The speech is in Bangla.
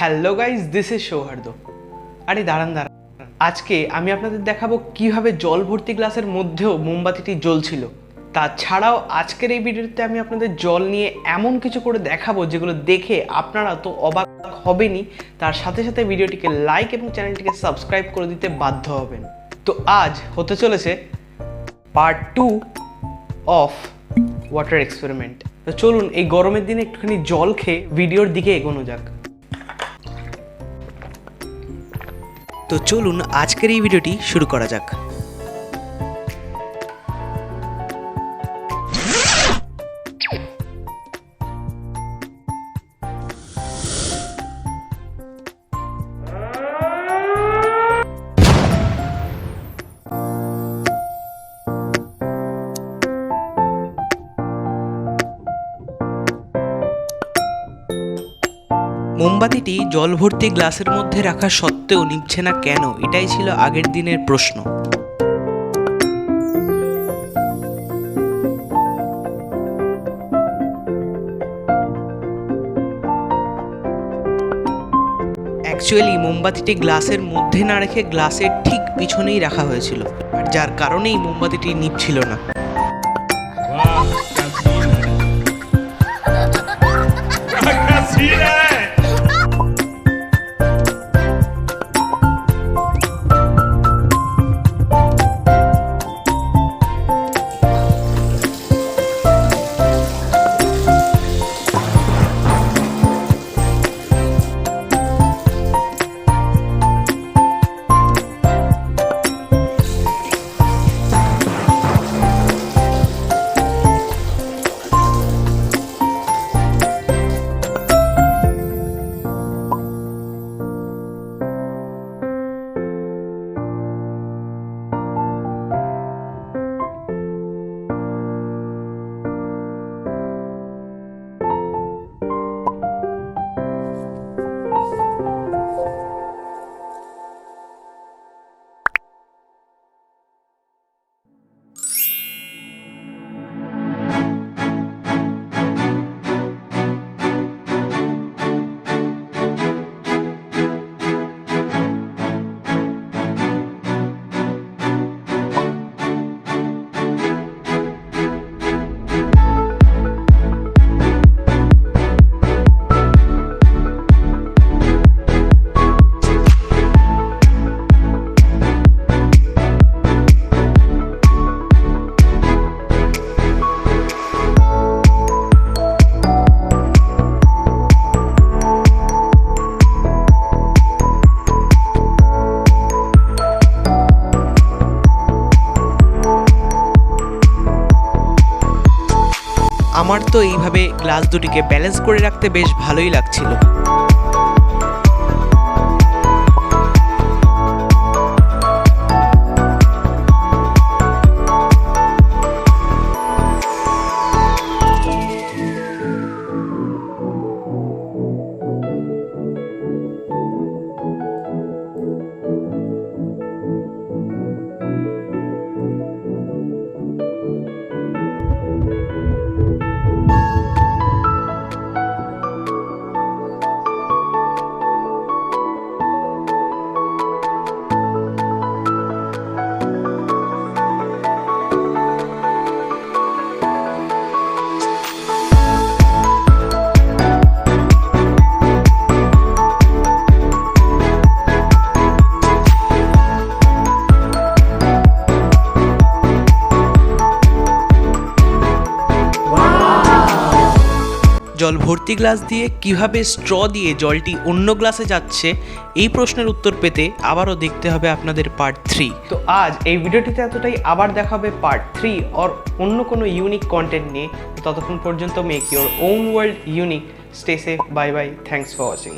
Hello guys, this is Sauharda. আরে দাঁড়ান, আজকে আমি আপনাদের দেখাবো কিভাবে জল ভর্তি গ্লাসের মধ্যেও মোমবাতিটি জ্বলছিল। তাছাড়াও আজকের এই ভিডিওতে আমি আপনাদের জল নিয়ে এমন কিছু করে দেখাবো যেগুলো দেখে আপনারা তো অবাক হবেনই, তার সাথে সাথে ভিডিওটিকে লাইক এবং চ্যানেলটিকে সাবস্ক্রাইব করে দিতে বাধ্য হবেন। তো আজ হতে চলেছে পার্ট 2 অফ ওয়াটার এক্সপেরিমেন্ট। তো চলুন এই গরমের দিনে একটুখানি জল খেয়ে ভিডিওর দিকে এগোনো যাক। তো চলুন আজকের এই ভিডিওটি শুরু করা যাক। মোমবাতিটি জল ভর্তি গ্লাসের মধ্যে রাখা সত্ত্বেও নিভছে না কেন? এটাই ছিল আগের দিনের প্রশ্ন। অ্যাকচুয়ালি মোমবাতিটি গ্লাসের মধ্যে না রেখে গ্লাসের ঠিক পিছনেই রাখা হয়েছিল, আর যার কারণেই মোমবাতিটি নিভছিল না। আমার তো এইভাবে গ্লাস দুটিকে ব্যালেন্স করে রাখতে বেশ ভালোই লাগছিল। জল ভর্তি গ্লাস দিয়ে কিভাবে স্ট্র দিয়ে জলটি অন্য গ্লাসে যাচ্ছে, এই প্রশ্নের উত্তর পেতে আবারও দেখতে হবে আপনাদের পার্ট 3। তো আজ এই ভিডিওটিতে এতটাই, আবার দেখা হবে পার্ট 3 আর অন্য কোনো ইউনিক কন্টেন্ট নিয়ে। ততক্ষণ পর্যন্ত make your own world unique. Stay safe, bye bye, thanks for watching.